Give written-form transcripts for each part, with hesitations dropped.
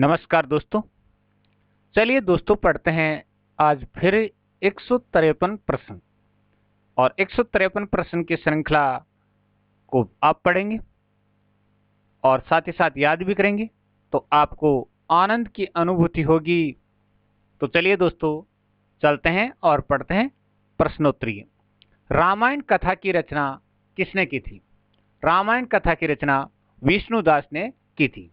नमस्कार दोस्तों। चलिए दोस्तों पढ़ते हैं आज फिर 153 प्रश्न और 153 प्रश्न की श्रृंखला को आप पढ़ेंगे और साथ ही साथ याद भी करेंगे तो आपको आनंद की अनुभूति होगी। तो चलिए दोस्तों चलते हैं और पढ़ते हैं प्रश्नोत्तरी। रामायण कथा की रचना किसने की थी? रामायण कथा की रचना विष्णुदास ने की थी।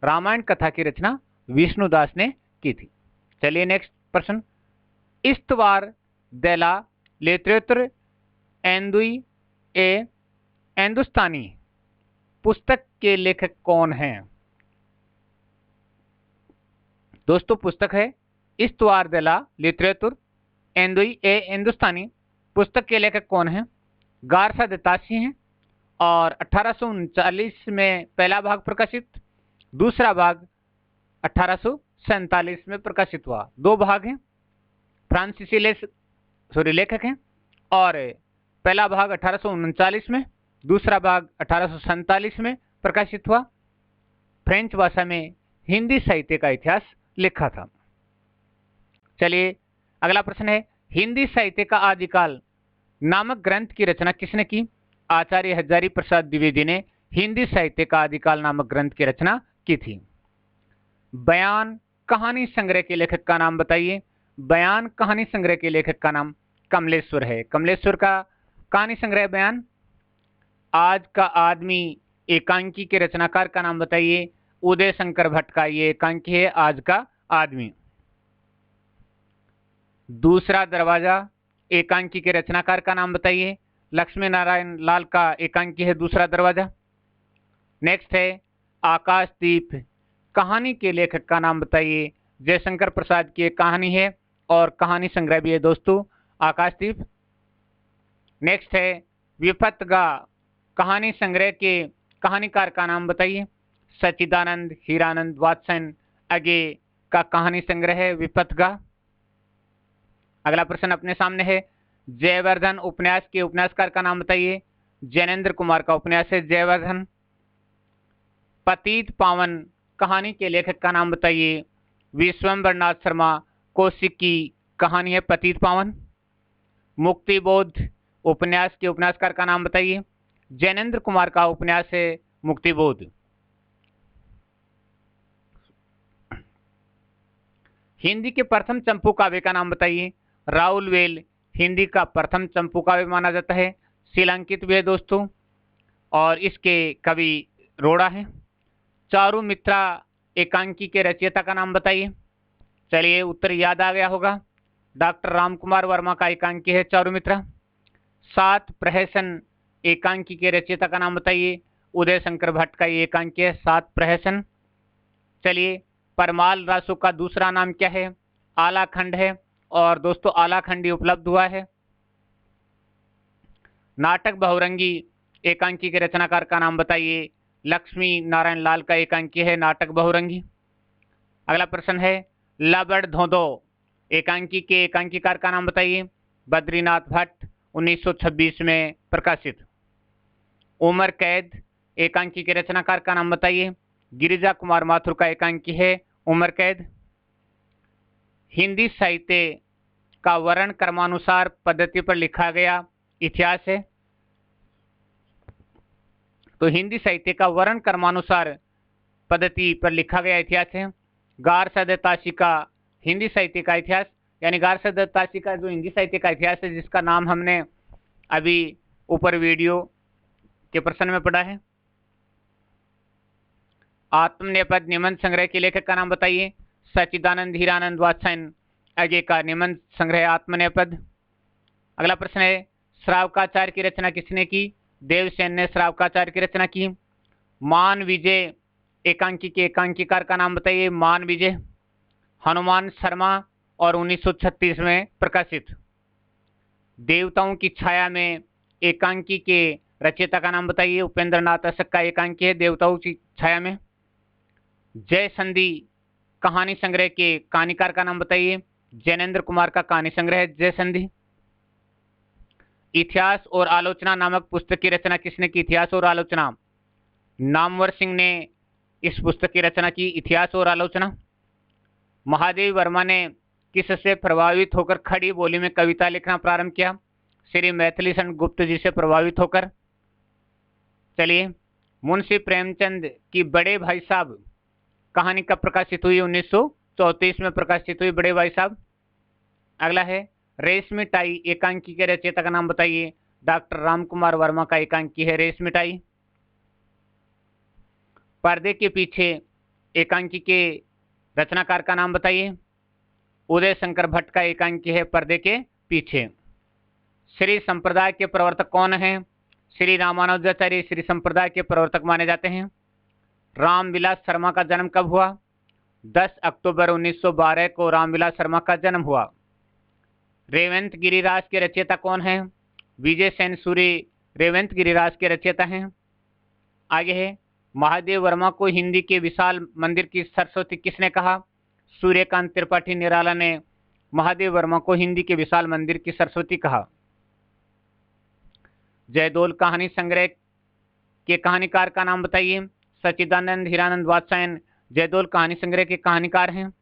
रामायण कथा की रचना विष्णुदास ने की थी। चलिए नेक्स्ट प्रश्न। इस्तवार देला लेत्रेत्र एंदुई ए हिंदुस्तानी पुस्तक के लेखक कौन हैं? दोस्तों पुस्तक है इस्तवार देला लिटरेचर एंदुई ए हिंदुस्तानी। पुस्तक के लेखक कौन हैं? गारसा दत्तासी हैं और 1839 में पहला भाग प्रकाशित, दूसरा भाग 1847 में प्रकाशित हुआ। दो भाग हैं। फ्रांसीसी लेखक हैं और पहला भाग 1839 में, दूसरा भाग 1847 में प्रकाशित हुआ। फ्रेंच भाषा में हिंदी साहित्य का इतिहास लिखा था। चलिए अगला प्रश्न है, हिंदी साहित्य का आदिकाल नामक ग्रंथ की रचना किसने की? आचार्य हजारी प्रसाद द्विवेदी ने हिंदी साहित्य का आदिकाल नामक ग्रंथ की रचना की थी। बयान कहानी संग्रह के लेखक का नाम बताइए। बयान कहानी संग्रह के लेखक का नाम कमलेश्वर है। कमलेश्वर का कहानी संग्रह बयान। आज का आदमी एकांकी के रचनाकार का नाम बताइए। उदय शंकर भट्ट का ये एकांकी है आज का आदमी। दूसरा दरवाजा एकांकी के रचनाकार का नाम बताइए। लक्ष्मी नारायण लाल का एकांकी है दूसरा दरवाजा। नेक्स्ट है आकाशदीप कहानी के लेखक का नाम बताइए। जयशंकर प्रसाद की एक कहानी है और कहानी संग्रह भी है दोस्तों आकाशदीप। नेक्स्ट है विपत्तगा कहानी संग्रह के कहानीकार का नाम बताइए। सच्चिदानंद हीरानंद वात्सन अगे का कहानी संग्रह है विपत्तगा। अगला प्रश्न अपने सामने है, जयवर्धन उपन्यास के उपन्यासकार का नाम बताइए। जैनेन्द्र कुमार का उपन्यास है जयवर्धन। पतित पावन कहानी के लेखक का नाम बताइए। विश्वम्भरनाथ शर्मा कौशिक की कहानी है पतित पावन। मुक्तिबोध उपन्यास के उपन्यासकार का नाम बताइए। जैनेन्द्र कुमार का उपन्यास है मुक्तिबोध। हिंदी के प्रथम चंपू काव्य का नाम बताइए। राहुल वेल हिंदी का प्रथम चंपू काव्य माना जाता है। शिलांकित भी है दोस्तों और इसके कवि रोड़ा हैं। चारू मित्रा एकांकी के रचयिता का नाम बताइए। चलिए उत्तर याद आ गया होगा। डॉक्टर रामकुमार वर्मा का एकांकी है चारू मित्रा। सात प्रहसन एकांकी के रचयिता का नाम बताइए। उदय शंकर भट्ट का ये एकांकी है सात प्रहसन। चलिए परमाल रासु का दूसरा नाम क्या है? आलाखंड है और दोस्तों आलाखंडी उपलब्ध हुआ है। नाटक बहुरंगी एकांकी के रचनाकार का नाम बताइए। लक्ष्मी नारायण लाल का एकांकी है नाटक बहुरंगी। अगला प्रश्न है, लबड़ धोंधो एकांकी के एकांकीकार का नाम बताइए। बद्रीनाथ भट्ट 1926 में प्रकाशित। उमर कैद एकांकी के रचनाकार का नाम बताइए। गिरिजा कुमार माथुर का एकांकी है उमर कैद। हिंदी साहित्य का वर्ण क्रमानुसार पद्धति पर लिखा गया इतिहास है। तो हिंदी साहित्य का वर्ण क्रमानुसार पद्धति पर लिखा गया इतिहास है। गारसा दत्तासी का हिंदी साहित्य का इतिहास, यानी गारसा दत्तासी का जो हिंदी साहित्य का इतिहास है जिसका नाम हमने अभी ऊपर वीडियो के प्रश्न में पढ़ा है। आत्मनेपद निबंध संग्रह के लेखक का नाम बताइए। सच्चिदानंद हीरानंद वात्सन आगे का निबंध संग्रह आत्मनेपद। अगला प्रश्न है, श्रावकाचार्य की रचना किसने की? देवसेन ने श्रावकाचार्य की रचना की। मान विजय एकांकी के एकांकीकार का नाम बताइए। मान विजय हनुमान शर्मा और 1936 में प्रकाशित। देवताओं की छाया में एकांकी के रचयिता का नाम बताइए। उपेंद्र नाथ अशक का एकांकी है देवताओं की छाया में। जय संधि कहानी संग्रह के कहानीकार का नाम बताइए। जैनेन्द्र कुमार का कहानी संग्रह है जय संधि। इतिहास और आलोचना नामक पुस्तक की रचना किसने की? इतिहास और आलोचना नामवर सिंह ने इस पुस्तक की रचना की? इतिहास और आलोचना। महादेवी वर्मा ने किससे प्रभावित होकर खड़ी बोली में कविता लिखना प्रारंभ किया? श्री मैथिलीशरण गुप्त जी से प्रभावित होकर। चलिए, मुंशी प्रेमचंद की बड़े भाई साहब कहानी कब प्रकाशित हुई? 1934 में प्रकाशित हुई बड़े भाई साहब। अगला है, रेशमी टाई एकांकी के रचयिता का नाम बताइए। डॉक्टर रामकुमार वर्मा का एकांकी है रेशमी टाई। पर्दे के पीछे एकांकी के रचनाकार का नाम बताइए। उदय शंकर भट्ट का एकांकी है पर्दे के पीछे। श्री संप्रदाय के प्रवर्तक कौन हैं? श्री रामानुजाचार्य श्री संप्रदाय के प्रवर्तक माने जाते हैं। रामविलास शर्मा का जन्म कब हुआ? 10 अक्टूबर 1912 को रामविलास शर्मा का जन्म हुआ। रेवंत गिरिराज के रचयिता कौन हैं? विजय सेन सूरी रेवंत गिरिराज के रचयिता हैं। आगे है, महादेव वर्मा को हिंदी के विशाल मंदिर की सरस्वती किसने कहा? सूर्यकांत त्रिपाठी निराला ने महादेव वर्मा को हिंदी के विशाल मंदिर की सरस्वती कहा। जयदोल कहानी संग्रह के कहानीकार का नाम बताइए। सच्चिदानंद हीरानंद वात्स्यायन जयदोल कहानी संग्रह के कहानीकार हैं।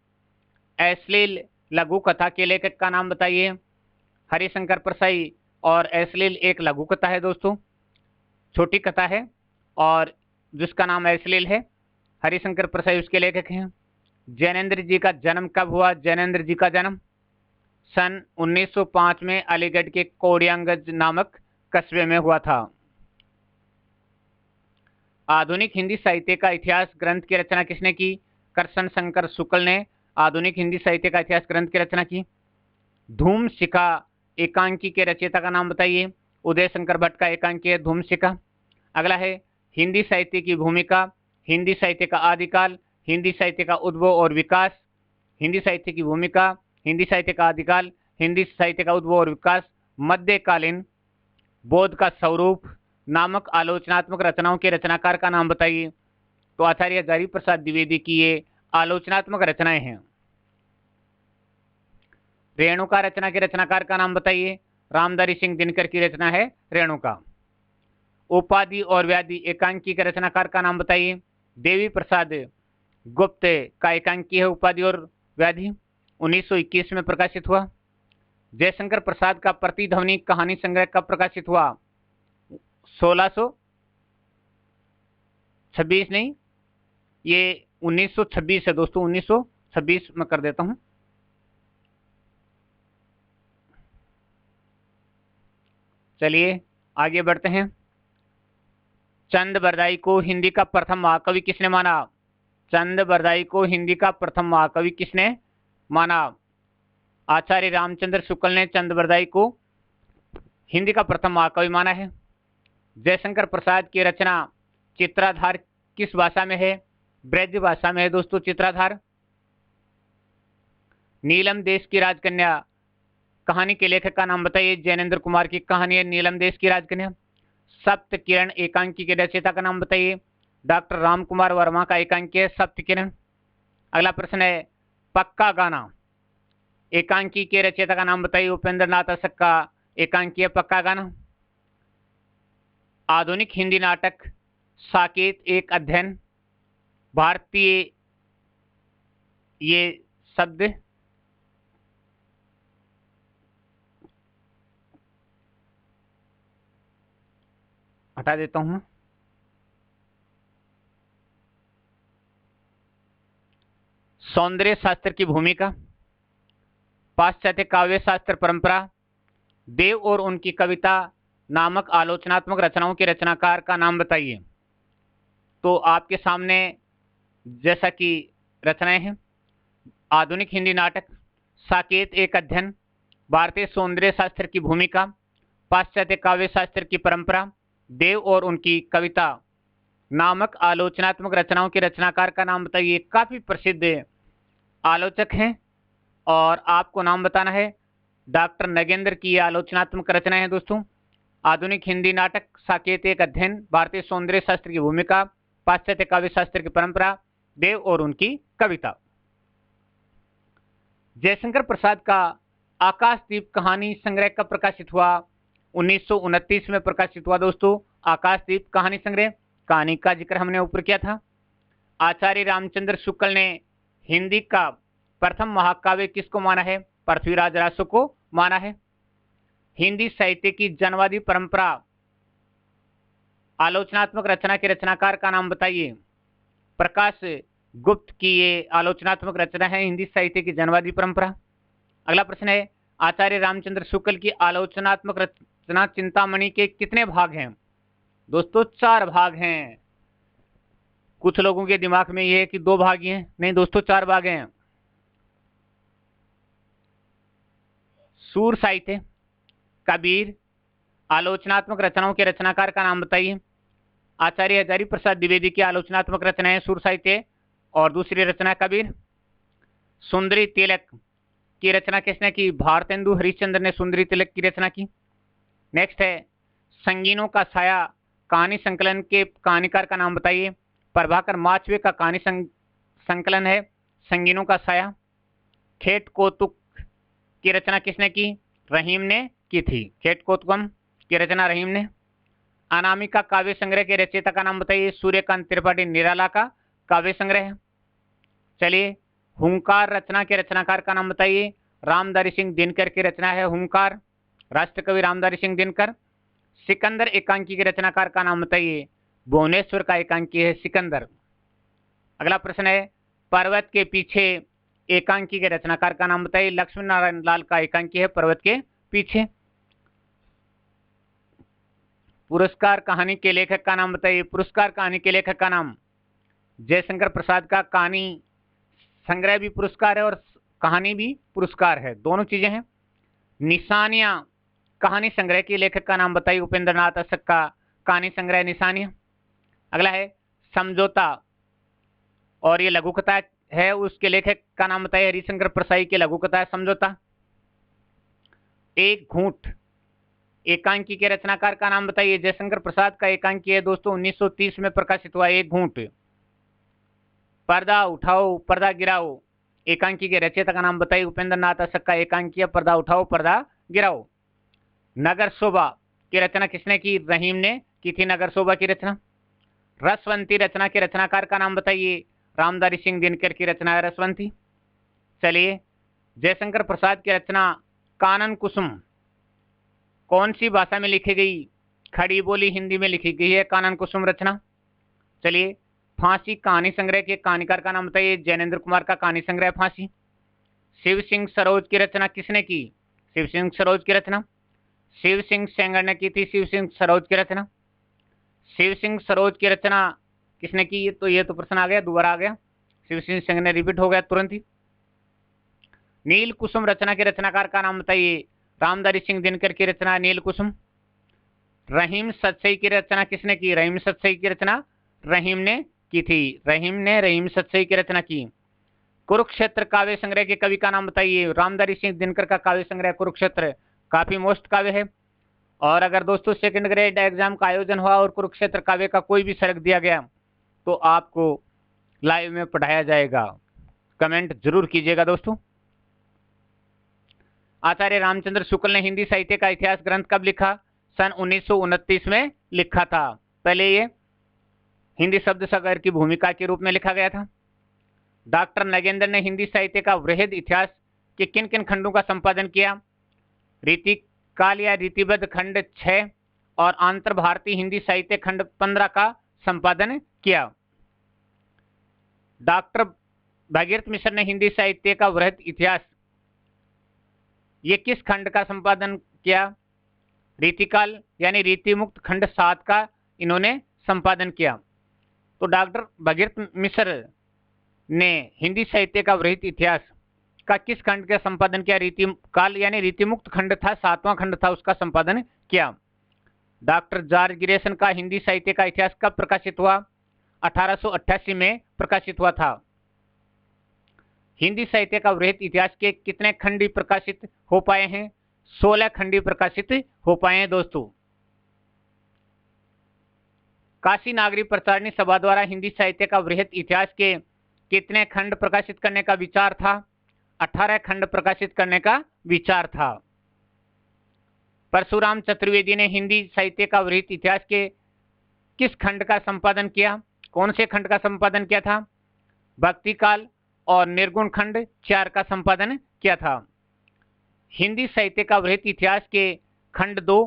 अश्लील लघु कथा के लेखक का नाम बताइए। हरिशंकर परसाई। और अश्लील एक लघु कथा है दोस्तों, छोटी कथा है और जिसका नाम अश्लील है। हरिशंकर परसाई उसके लेखक हैं। जैनेन्द्र जी का जन्म कब हुआ? जैनेन्द्र जी का जन्म सन 1905 में अलीगढ़ के कोडियांगंज नामक कस्बे में हुआ था। आधुनिक हिंदी साहित्य का इतिहास ग्रंथ की रचना किसने की? करसन शंकर शुक्ल ने आधुनिक हिंदी साहित्य का इतिहास ग्रंथ की रचना की। धूम शिखा एकांकी के रचयिता का नाम बताइए। उदय शंकर भट्ट का एकांकी है धूम शिखा। अगला है, हिंदी साहित्य की भूमिका, हिंदी साहित्य का आदिकाल, हिंदी साहित्य का उद्भव और विकास। हिंदी साहित्य की भूमिका, हिंदी साहित्य का आदिकाल, हिंदी साहित्य का उद्भव और विकास। मध्यकालीन बोध का स्वरूप नामक आलोचनात्मक रचनाओं के रचनाकार का नाम बताइए। तो आचार्य हजारी प्रसाद द्विवेदी की ये आलोचनात्मक रचनाएं हैं। रेणुका रचना के रचनाकार का नाम बताइए। रामधारी सिंह दिनकर की रचना है रेणुका। उपाधि और व्याधि एकांकी के रचनाकार का नाम बताइए। देवी प्रसाद गुप्त का एकांकी है उपाधि और व्याधि, 1921 में प्रकाशित हुआ। जयशंकर प्रसाद का प्रतिध्वनि कहानी संग्रह कब प्रकाशित हुआ? 1626 नहीं, ये 1926 है दोस्तों, 1926 में कर देता हूं। चलिए आगे बढ़ते हैं। चंद बरदाई को हिंदी का प्रथम महाकवि किसने माना? चंद बरदाई को हिंदी का प्रथम महाकवि किसने माना? आचार्य रामचंद्र शुक्ल ने चंद बरदाई को हिंदी का प्रथम महाकवि माना है। जयशंकर प्रसाद की रचना चित्राधार किस भाषा में है? ब्रज भाषा में है दोस्तों चित्राधार। नीलम देश की राजकन्या कहानी के लेखक का नाम बताइए। जैनेन्द्र कुमार की कहानी है नीलम देश की राजकन्या। सप्त किरण एकांकी के रचयिता का नाम बताइए। डॉक्टर रामकुमार वर्मा का एकांकी है सप्त किरण। अगला प्रश्न है, पक्का गाना एकांकी के रचयिता का नाम बताइए। उपेंद्र नाथ अशक का एकांकी है पक्का गाना। आधुनिक हिंदी नाटक साकेत एक अध्ययन, भारतीय ये शब्द हटा देता हूं। सौंदर्य शास्त्र की भूमिका, पाश्चात्य काव्य शास्त्र परंपरा, देव और उनकी कविता नामक आलोचनात्मक रचनाओं के रचनाकार का नाम बताइए। तो आपके सामने जैसा कि रचनाएं हैं, आधुनिक हिंदी नाटक साकेत एक अध्ययन, भारतीय सौंदर्य शास्त्र की भूमिका, पाश्चात्य काव्य शास्त्र की परंपरा, देव और उनकी कविता नामक आलोचनात्मक रचनाओं के रचनाकार का नाम बताइए। काफी प्रसिद्ध आलोचक हैं और आपको नाम बताना है। डॉक्टर नगेंद्र की आलोचनात्मक रचना है दोस्तों। आधुनिक हिंदी नाटक साकेत एक अध्ययन, भारतीय सौंदर्य शास्त्र की भूमिका, पाश्चात्य काव्य शास्त्र की परंपरा, देव और उनकी कविता। जयशंकर प्रसाद का आकाशदीप कहानी संग्रह कब प्रकाशित हुआ? 1929 में प्रकाशित हुआ दोस्तों आकाशदीप कहानी संग्रह। कहानी का जिक्र हमने ऊपर किया था। आचार्य रामचंद्र शुक्ल ने हिंदी का प्रथम महाकाव्य किसको माना है? पृथ्वीराज रासो को माना है। हिंदी साहित्य की जनवादी परंपरा आलोचनात्मक रचना के रचनाकार का नाम बताइए। प्रकाश गुप्त की ये आलोचनात्मक रचना है हिंदी साहित्य की जनवादी परंपरा। अगला प्रश्न है, आचार्य रामचंद्र शुक्ल की आलोचनात्मक रचना चिंतामणि के कितने भाग हैं? दोस्तों 4 भाग हैं। कुछ लोगों के दिमाग में यह है कि 2 भाग ही हैं, नहीं दोस्तों 4 भाग हैं। सूर साहित्य, कबीर, आलोचनात्मक रचनाओं के रचनाकार का नाम बताइए। आचार्य हजारी प्रसाद द्विवेदी की आलोचनात्मक रचना है सूर साहित्य और दूसरी रचना कबीर। सुंदरी तिलक की रचना किसने की? भारतेंदु हरिश्चंद्र ने सुंदरी तिलक की रचना की। नेक्स्ट है, संगीनों का साया कहानी संकलन के कहानीकार का नाम बताइए। प्रभाकर माचवे का कहानी संकलन है संगीनों का साया। खेट कौतुक की रचना किसने की? रहीम ने की थी। खेट कौतुकम की रचना रहीम ने। अनामिका काव्य संग्रह के रचयिता का नाम बताइए। सूर्यकांत त्रिपाठी निराला का काव्य संग्रह है। चलिए, हुंकार रचना के रचनाकार का नाम बताइए। रामधारी सिंह दिनकर की रचना है हुंकार, राष्ट्रकवि रामधारी सिंह दिनकर। सिकंदर एकांकी के रचनाकार का नाम बताइए। भुवनेश्वर का एकांकी है सिकंदर। अगला प्रश्न है, पर्वत के पीछे एकांकी के रचनाकार का नाम बताइए। लक्ष्मी नारायण लाल का एकांकी है पर्वत के पीछे। पुरस्कार कहानी के लेखक का नाम बताइए। पुरस्कार कहानी के लेखक का नाम जयशंकर प्रसाद का कहानी संग्रह भी पुरस्कार है और कहानी भी पुरस्कार है, दोनों चीजें हैं। निशानियां कहानी संग्रह के लेखक का नाम बताइए। उपेंद्र नाथ अशक का कहानी संग्रह निशानियां। अगला है, समझौता और ये लघु कथा है, उसके लेखक का नाम बताइए। हरिशंकर प्रसाई की लघु कथा है समझौता। एक घूंट एकांकी के रचनाकार का नाम बताइए। जयशंकर प्रसाद का एकांकी है दोस्तों, 1930 में प्रकाशित हुआ एक घूंट। पर्दा उठाओ पर्दा गिराओ एकांकी के रचयिता का नाम बताइए। उपेंद्र नाथ अशक का एकांकी है पर्दा उठाओ पर्दा गिराओ। नगर शोभा की रचना किसने की? रहीम ने की थी नगर शोभा की रचना। रसवंती रचना के रचनाकार का नाम बताइए। रामधारी सिंह दिनकर की रचना है रसवंती। चलिए, जयशंकर प्रसाद की रचना कानन कुसुम कौन सी भाषा में लिखी गई? खड़ी बोली हिंदी में लिखी गई है कानन कुसुम रचना। चलिए, फांसी कहानी संग्रह के कहानीकार का नाम बताइए। जैनेन्द्र कुमार का कहानी संग्रह फांसी। शिव सिंह सरोज की रचना किसने की? शिव सिंह सरोज की रचना शिव सिंह सेंगर ने की थी। शिव सिंह सरोज की रचना। शिव सिंह सरोज की रचना किसने की? ये तो प्रश्न आ गया, दोबारा आ गया। शिव सिंह सेंगर ने रिपीट हो गया तुरंत ही। नील कुसुम रचना के रचनाकार का नाम बताइए। रामधारी सिंह दिनकर की रचना नील कुसुम। रहीम सतसई की रचना किसने की? रहीम सतसई की रचना रहीम ने की थी। रहीम सतसई की रचना की। कुरुक्षेत्र काव्य संग्रह के कवि का नाम बताइए। रामधारी सिंह दिनकर का काव्य संग्रह कुरुक्षेत्र काफी मोस्ट काव्य है। और अगर दोस्तों सेकंड ग्रेड एग्जाम का आयोजन हुआ और कुरुक्षेत्र काव्य का कोई भी सड़क दिया गया तो आपको लाइव में पढ़ाया जाएगा। कमेंट जरूर कीजिएगा दोस्तों। आचार्य रामचंद्र शुक्ल ने हिंदी साहित्य का इतिहास ग्रंथ कब लिखा? सन 1929 में लिखा था। पहले ये हिंदी शब्द सागर की भूमिका के रूप में लिखा गया था। डॉक्टर नगेंद्र ने हिंदी साहित्य का वृहद इतिहास के किन किन खंडों का संपादन किया? रीतिकाल या रीतिबद्ध खंड 6 और आंतर भारतीय हिंदी साहित्य खंड 15 का संपादन किया। डॉक्टर भागीरथ मिश्र ने हिंदी साहित्य का वृहद इतिहास ये किस खंड का संपादन किया? रीतिकाल यानी रीति मुक्त खंड 7 का इन्होंने संपादन किया। तो डॉक्टर भागीरथ मिश्र ने हिंदी साहित्य का वृहद इतिहास का किस खंड का संपादन किया? रीति काल यानी रीति मुक्त खंड था, 7वां खंड था, उसका संपादन किया। डॉक्टर जॉर्ज गिरेसन का हिंदी साहित्य का इतिहास कब प्रकाशित हुआ? 1888 में प्रकाशित हुआ था। हिंदी साहित्य का वृहद इतिहास के कितने खंड प्रकाशित हो पाए हैं? 16 खंड प्रकाशित हो पाए हैं दोस्तों। काशी नागरी प्रचारणी सभा द्वारा हिंदी साहित्य का वृहद इतिहास के कितने खंड प्रकाशित करने का विचार था? 18 खंड प्रकाशित करने का विचार था। परशुराम चतुर्वेदी ने हिंदी साहित्य का वृहद इतिहास के किस खंड का संपादन किया? कौन से खंड का संपादन किया था? भक्ति काल और निर्गुण खंड 4 का संपादन किया था। हिंदी साहित्य का वृहत इतिहास के खंड 2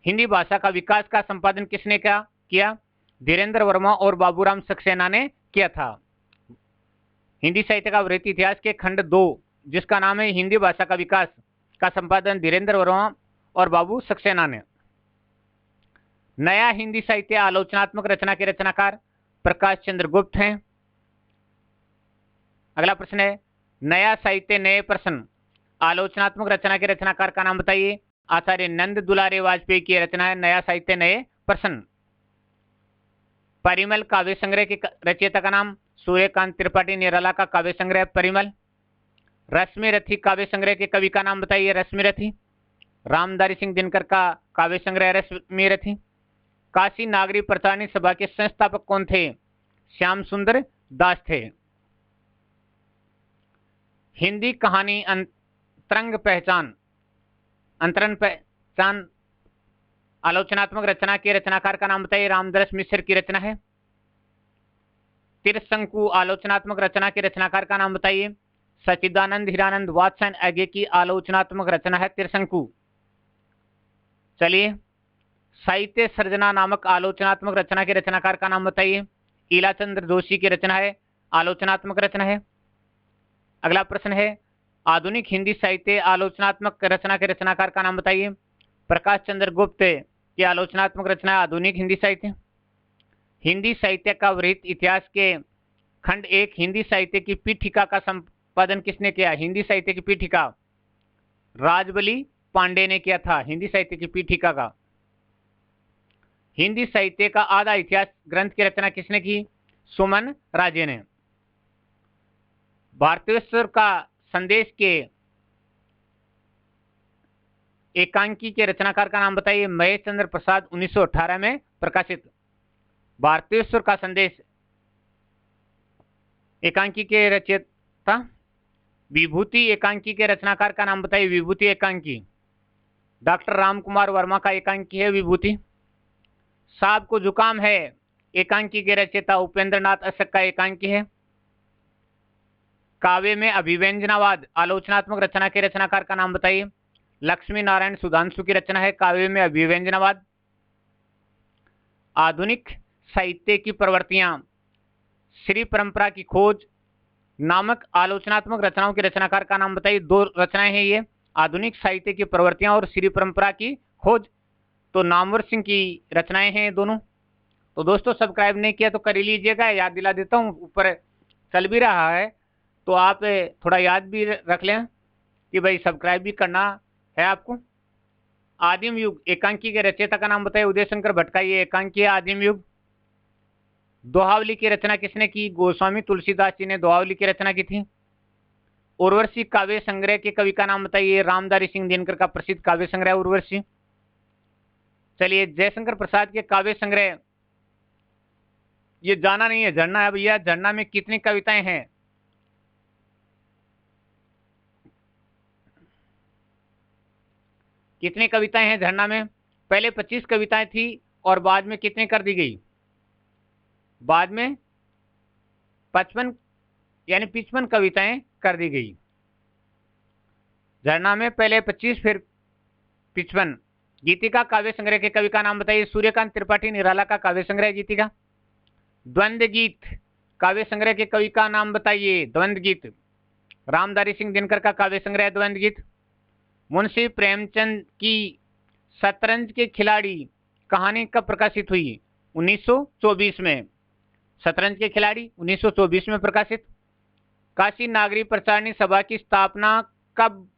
हिंदी भाषा का विकास का संपादन किसने किया? धीरेन्द्र वर्मा और बाबूराम सक्सेना ने किया था। हिंदी साहित्य का वृहत इतिहास के खंड 2 जिसका नाम है हिंदी भाषा का विकास का संपादन धीरेन्द्र वर्मा और बाबू सक्सेना ने। नया हिंदी साहित्य आलोचनात्मक रचना के रचनाकार प्रकाश चंद्र गुप्त हैं। अगला प्रश्न है, नया साहित्य नए प्रश्न आलोचनात्मक रचना के रचनाकार का नाम बताइए। आचार्य नंद दुलारे वाजपेयी की रचना है नया साहित्य नए प्रश्न। परिमल काव्य संग्रह के रचयिता का नाम सूर्यकांत त्रिपाठी निराला का काव्य संग्रह परिमल। रश्मि रथी काव्य संग्रह के कवि का नाम बताइए। रश्मि रथी। रामधारी सिंह दिनकर का काव्य संग्रह रश्मि रथी। काशी नागरी प्रचारणी सभा के संस्थापक कौन थे? श्याम सुंदर दास थे। हिंदी कहानी अंतरंग पहचान आलोचनात्मक रचना के रचनाकार का नाम बताइए। रामदरस मिश्र की रचना है। त्रिशंकु आलोचनात्मक रचना के रचनाकार का नाम बताइए। सच्चिदानंद हीरानंद वात्स्यन आगे की आलोचनात्मक रचना है त्रिशंकु। चलिए, साहित्य सर्जना नामक आलोचनात्मक रचना के रचनाकार का नाम बताइए। ईलाचंद्र जोशी की रचना है, आलोचनात्मक रचना है। अगला प्रश्न है, आधुनिक हिंदी साहित्य आलोचनात्मक रचना के रचनाकार का नाम बताइए। प्रकाश चंद्र गुप्त की आलोचनात्मक रचना है आधुनिक हिंदी साहित्य। हिंदी साहित्य का वृहत इतिहास के खंड 1 हिंदी साहित्य की पीठिका का संपादन किसने किया? हिंदी साहित्य की पीठिका राजबली पांडे ने किया था। हिंदी साहित्य की पीठिका का। हिंदी साहित्य का आधा इतिहास ग्रंथ की रचना किसने की? सुमन राजे ने। भारतेश्वर का संदेश के एकांकी के रचनाकार का नाम बताइए। महेश चंद्र प्रसाद 1918 में प्रकाशित। भारतेश्वर का संदेश एकांकी के रचयिता विभूति एकांकी के रचनाकार का नाम बताइए। विभूति एकांकी डॉक्टर रामकुमार वर्मा का एकांकी है विभूति। साहब को जुकाम है एकांकी के रचयिता उपेंद्र नाथ अशक का एकांकी है। काव्य में अभिव्यंजनावाद आलोचनात्मक रचना के रचनाकार का नाम बताइए। लक्ष्मी नारायण सुधांशु की रचना है काव्य में अभिव्यंजनावाद। आधुनिक साहित्य की प्रवृत्तियां श्री परंपरा की खोज नामक आलोचनात्मक रचनाओं के रचनाकार का नाम बताइए। 2 रचनाएं हैं ये, आधुनिक साहित्य की प्रवृत्तियां और श्री परंपरा की खोज। तो नामवर सिंह की रचनाएं हैं दोनों। तो दोस्तों, सब्सक्राइब नहीं किया तो कर ही लीजिएगा। याद दिला देता हूं, ऊपर चल भी रहा है तो आप थोड़ा याद भी रख लें कि भाई सब्सक्राइब भी करना है आपको। आदिम युग एकांकी के रचयिता का नाम बताइए। उदय शंकर भट्ट का ये एकांकी है आदिम युग। दोहावली की रचना किसने की? गोस्वामी तुलसीदास जी ने दोहावली की रचना की थी। उर्वशी काव्य संग्रह के कवि का नाम बताइए। रामधारी सिंह दिनकर का प्रसिद्ध काव्य संग्रह उर्वशी। चलिए, जयशंकर प्रसाद के काव्य संग्रह ये जाना नहीं है, झरना है भैया। झरना में कितनी कविताएं हैं? कितनी कविताएं हैं झरना में? पहले 25 कविताएं थी और बाद में कितनी कर दी गई? बाद में 55 यानी 55 कविताएं कर दी गई। झरना में पहले 25 फिर 55। गीतिका काव्य संग्रह के कवि का नाम बताइए। सूर्यकांत त्रिपाठी निराला का काव्य संग्रह गीतिका। द्वंद्व गीत काव्य संग्रह के कवि का नाम बताइए। द्वंद्व गीत रामधारी सिंह दिनकर का काव्य संग्रह द्वंद्व गीत। मुंशी प्रेमचंद की शतरंज के खिलाड़ी कहानी कब प्रकाशित हुई? 1924 में। शतरंज के खिलाड़ी 1924 में प्रकाशित। काशी नागरी प्रचारणी सभा की स्थापना कब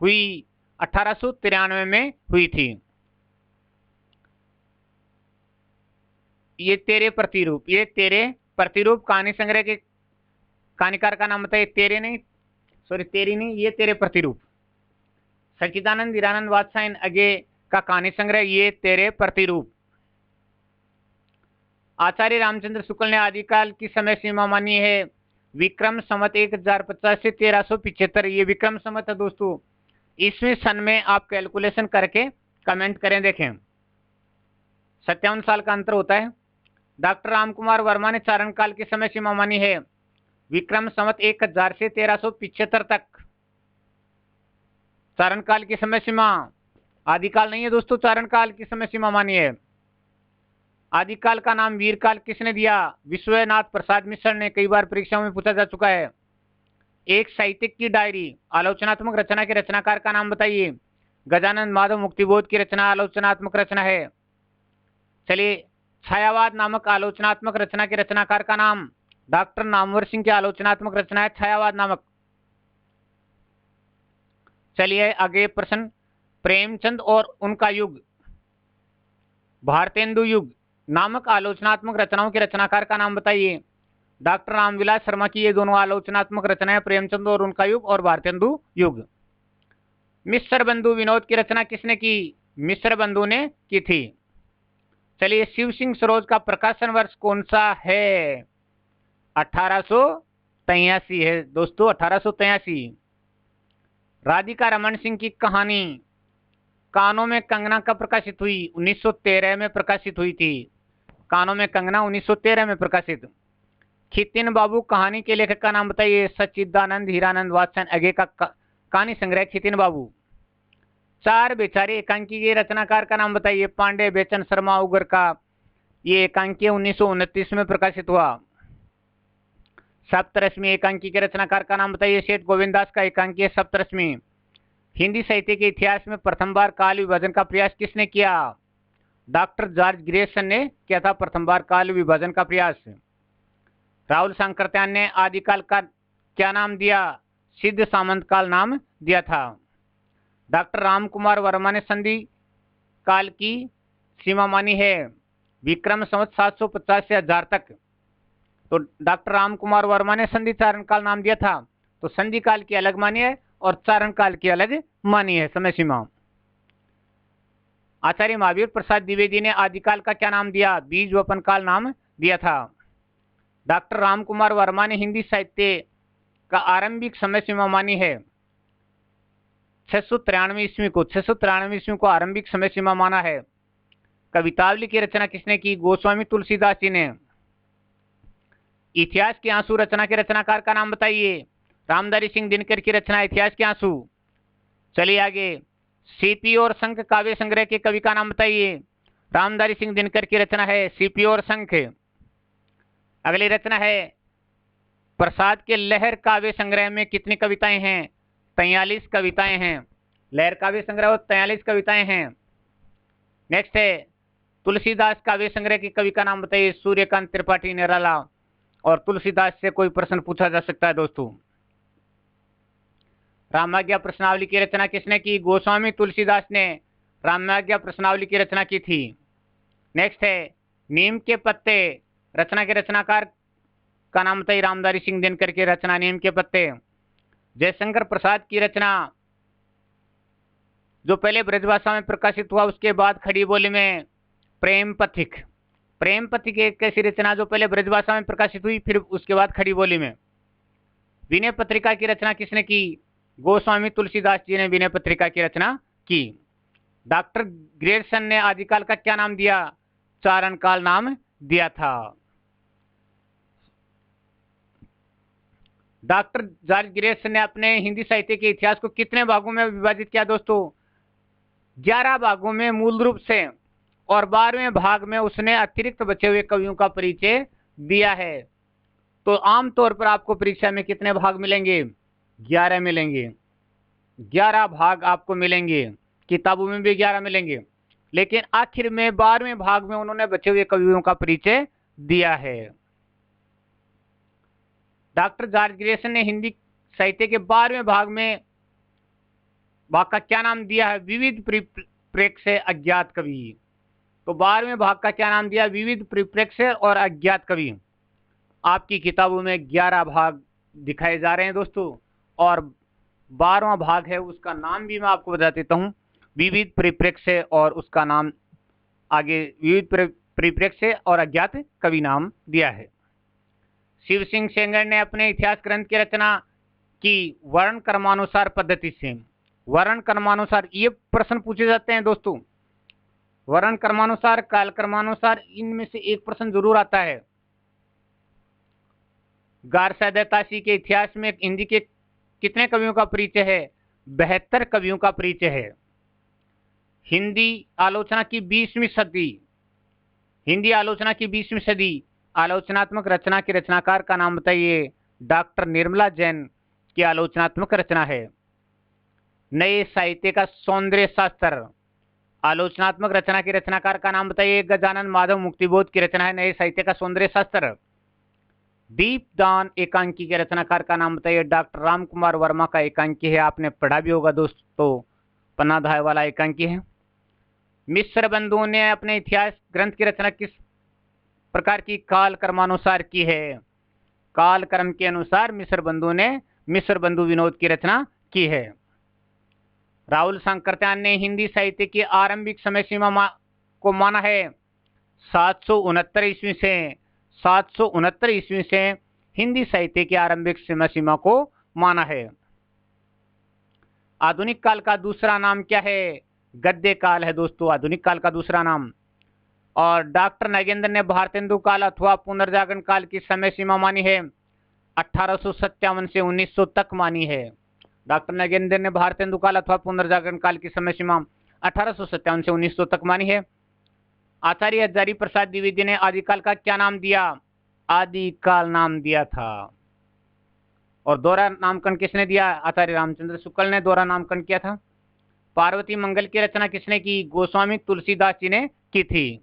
हुई? 1893 में हुई थी। ये तेरे प्रतिरूप कहानी संग्रह के कहानीकार का नाम बताइए। तेरी नहीं, ये तेरे प्रतिरूप। सच्चिदानंद हीरानंद वात्स्यन अगे का कहानी संग्रह ये तेरे प्रतिरूप। आचार्य रामचंद्र शुक्ल ने आदिकाल की समय सीमा मानी है। विक्रम संवत 1050 से 1375। ये विक्रम संवत है दोस्तों। ईस्वी सन में आप कैलकुलेशन करके कमेंट करें। देखें 57 साल का अंतर होता है। डॉक्टर रामकुमार वर्मा ने चारण काल की समय सीमा मानी है? विक्रम संवत 1000 से 1375 तक चारण काल की समय सीमा। आदिकाल नहीं है दोस्तों, चारण काल की समय सीमा मानी है। आदिकाल का नाम वीरकाल किसने दिया? विश्वनाथ प्रसाद मिश्र ने। कई बार परीक्षाओं में पूछा जा चुका है। एक साहित्यिक की डायरी आलोचनात्मक रचना के रचनाकार का नाम बताइए। गजानन माधव मुक्तिबोध की रचना आलोचनात्मक रचना है। चलिए, छायावाद नामक आलोचनात्मक रचना के रचनाकार का नाम? डॉक्टर नामवर सिंह की आलोचनात्मक रचना है छायावाद नामक। चलिए आगे प्रश्न, प्रेमचंद और उनका युग, भारतेंदु युग नामक आलोचनात्मक रचनाओं के रचनाकार का नाम बताइए। डॉक्टर रामविलास शर्मा की ये दोनों आलोचनात्मक रचनाएं, प्रेमचंद और उनका युग और भारतेंदु युग। मिश्र बंधु विनोद की रचना किसने की? मिश्र बंधु ने की थी। चलिए, शिव सिंह सरोज का प्रकाशन वर्ष कौन सा है? 1883 है दोस्तों, 1883। राधिका रमन सिंह की कहानी कानों में कंगना कब प्रकाशित हुई? 1913 में प्रकाशित हुई थी। कानों में कंगना 1913 में प्रकाशित। खितिन बाबू कहानी के लेखक का नाम बताइए। सच्चिदानंद हीरानंद वात्सन अगे का कहानी संग्रह खितिन बाबू। चार बेचारे एकांकी के रचनाकार का नाम बताइए। पांडे, बेचन, शर्मा, उगर का ये एकांकी 1929 में प्रकाशित हुआ। सप्तरश्मि एकांकी के रचनाकार का नाम बताइए। सेठ गोविंद दास का एकांकी है सप्तरश्मि। हिंदी साहित्य के इतिहास में प्रथम बार काल विभाजन का प्रयास किसने किया? डॉक्टर जॉर्ज ग्रेसन ने किया था प्रथम बार काल विभाजन का प्रयास। राहुल सांकृत्यायन ने आदिकाल का क्या नाम दिया? सिद्ध सामंत काल नाम दिया था। डॉक्टर रामकुमार वर्मा ने संधि काल की सीमा मानी है। विक्रम संवत 750 से 1000 तक। तो डॉक्टर रामकुमार वर्मा ने संधि चारण काल नाम दिया था। तो संधि काल की अलग मानी है और चारण काल की अलग मानी है समय सीमा। आचार्य महावीर प्रसाद द्विवेदी ने आदिकाल का क्या नाम दिया? बीज वपन काल नाम दिया था। डॉक्टर रामकुमार वर्मा ने हिंदी साहित्य का आरंभिक समय सीमा मानी है 693 ईस्वी को। 693 ईस्वी को आरंभिक समय सीमा माना है। कवितावली की रचना किसने की? गोस्वामी तुलसीदास जी ने। इतिहास के आंसू रचना के रचनाकार का नाम बताइए। रामधारी सिंह दिनकर की रचना इतिहास के आंसू। चलिए आगे, सीपी और शंख काव्य संग्रह के कवि का नाम बताइए। रामधारी सिंह दिनकर की रचना है सीपी और शंख। अगली रचना है प्रसाद के लहर काव्य संग्रह में कितनी कविताएं हैं? 43 कविताएं हैं। लहर काव्य संग्रह 43 कविताएं हैं। नेक्स्ट है तुलसीदास काव्य संग्रह के कवि का नाम बताइए। सूर्यकांत त्रिपाठी निराला। और तुलसीदास से कोई प्रश्न पूछा जा सकता है दोस्तों। रामाज्ञा प्रश्नावली की रचना किसने की? गोस्वामी तुलसीदास ने रामाज्ञा प्रश्नावली की रचना की थी। नेक्स्ट है नीम के पत्ते रचना के रचनाकार का नाम बताइए। रामधारी सिंह दिनकर की रचना नीम के पत्ते। जयशंकर प्रसाद की रचना जो पहले ब्रजभाषा में प्रकाशित हुआ, उसके बाद खड़ी बोली में प्रेम पथिक। प्रेम पथिक एक ऐसी रचना जो पहले ब्रजभाषा में प्रकाशित हुई, फिर उसके बाद खड़ी बोली में। विनय पत्रिका की रचना किसने की? गोस्वामी तुलसीदास जी ने विनय पत्रिका की रचना की। डॉक्टर ग्रेसन ने आदिकाल का क्या नाम दिया? चारण काल नाम दिया था। डॉक्टर जॉर्ज ग्रेसन ने अपने हिंदी साहित्य के इतिहास को कितने भागों में विभाजित किया दोस्तों? 11 भागों में मूल रूप से, और 12वें भाग में उसने अतिरिक्त बचे हुए कवियों का परिचय दिया है। तो आमतौर पर आपको परीक्षा में कितने भाग मिलेंगे? 11 मिलेंगे। 11 भाग आपको मिलेंगे। किताबों में भी 11 मिलेंगे, लेकिन आखिर में 12वें भाग में उन्होंने बचे हुए कवियों का परिचय दिया है। डॉक्टर जॉर्ज ग्रेसन ने हिंदी साहित्य के 12वें भाग का क्या नाम दिया है? विविध परिप्रेक्ष्य अज्ञात कवि। तो 12वें भाग का क्या नाम दिया? विविध परिप्रेक्ष्य और अज्ञात कवि। आपकी किताबों में 11 भाग दिखाए जा रहे हैं दोस्तों, और 12वां भाग है, उसका नाम भी मैं आपको बता देता हूं, विविध परिप्रेक्ष्य, और उसका नाम आगे विविध परिप्रेक्ष्य और अज्ञात कवि नाम दिया है। शिव सिंह सेंगर ने अपने इतिहास ग्रंथ की रचना की वर्ण कर्मानुसार पद्धति से। वर्ण कर्मानुसार ये प्रश्न पूछे जाते हैं दोस्तों। वर्ण क्रमानुसार, काल क्रमानुसार, इनमें से एक प्रश्न जरूर आता है। गारसा दैतासी के इतिहास में हिंदी के कितने कवियों का परिचय है? 72 कवियों का परिचय है। हिंदी आलोचना की 20वीं सदी, हिंदी आलोचना की 20वीं सदी आलोचनात्मक रचना के रचनाकार का नाम बताइए। डॉक्टर निर्मला जैन की आलोचनात्मक रचना है। नए साहित्य का सौंदर्य शास्त्र, आलोचनात्मक रचना के रचनाकार का नाम बताइए। गजानन माधव मुक्तिबोध की रचना है नए साहित्य का सौंदर्य शास्त्र। दीपदान एकांकी के रचनाकार का नाम बताइए। डॉक्टर राम कुमार वर्मा का एकांकी है, आपने पढ़ा भी होगा दोस्तों, पन्ना धाय वाला एकांकी है। मिश्र बंधुओं ने अपने इतिहास ग्रंथ की रचना किस प्रकार की? काल क्रमानुसार की है। काल क्रम के अनुसार मिश्र बंधुओं ने मिश्र बंधु विनोद की रचना की है। राहुल सांकृत्यायन ने हिंदी साहित्य की आरंभिक समय सीमा को माना है 769 ईस्वी से। 769 ईस्वी से हिंदी साहित्य की आरंभिक समय सीमा को माना है। आधुनिक काल का दूसरा नाम क्या है? गद्य काल है दोस्तों, आधुनिक काल का दूसरा नाम। और डॉक्टर नागेंद्र ने भारतेंदु काल अथवा पुनर्जागरण काल की समय सीमा मानी है 1857 से 1900 तक मानी है। डॉक्टर नागेंद्र ने भारतेंदु काल अथवा पुनर्जागरण काल की समय सीमा 1857 से 1900 तक मानी है। आचार्य हजारी प्रसाद द्विवेदी ने आदिकाल का क्या नाम दिया? आदिकाल नाम दिया था। और दोहरा नामकरण किसने दिया? आचार्य रामचंद्र शुक्ल ने दोहरा नामकरण किया था। पार्वती मंगल की रचना किसने की? गोस्वामी तुलसीदास जी ने की थी।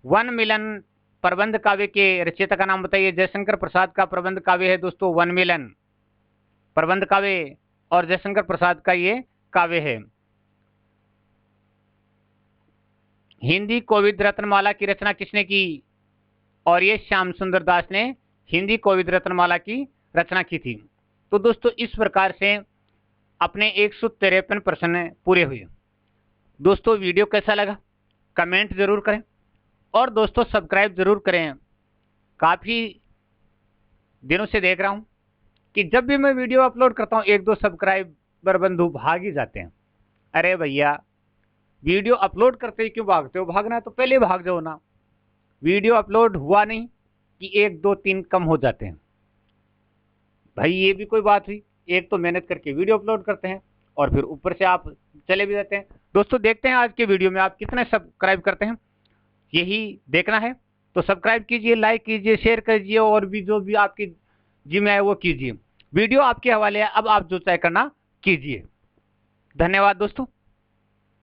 वन मिलन प्रबंध काव्य के रचयिता का नाम बताइए। जयशंकर प्रसाद का प्रबंध काव्य है दोस्तों वन मिलन प्रबंध काव्य, और जयशंकर प्रसाद का ये काव्य है। हिंदी कोविद रत्नमाला की रचना किसने की? और ये श्याम सुंदर दास ने हिंदी कोविद रत्नमाला की रचना की थी। तो दोस्तों इस प्रकार से अपने 153 प्रश्न पूरे हुए। दोस्तों वीडियो कैसा लगा कमेंट जरूर करें, और दोस्तों सब्सक्राइब जरूर करें। काफी दिनों से देख रहा हूं कि जब भी मैं वीडियो अपलोड करता हूं 1-2 सब्सक्राइबर बंधु भाग ही जाते हैं। अरे भैया वीडियो अपलोड करते ही क्यों भागते हो? भागना तो पहले भाग जाओ ना। वीडियो अपलोड हुआ नहीं कि 1, 2, 3 कम हो जाते हैं। भाई ये भी कोई बात हुई? एक तो मेहनत करके वीडियो अपलोड करते हैं और फिर ऊपर से आप चले भी जाते हैं। दोस्तों देखते हैं आज के वीडियो में आप कितने सब्सक्राइब करते हैं, यही देखना है। तो सब्सक्राइब कीजिए, लाइक कीजिए, शेयर कीजिए, और भी जो भी आपकी जिम्मे है वो कीजिए। वीडियो आपके हवाले है, अब आप जो चाहे करना कीजिए। धन्यवाद दोस्तों।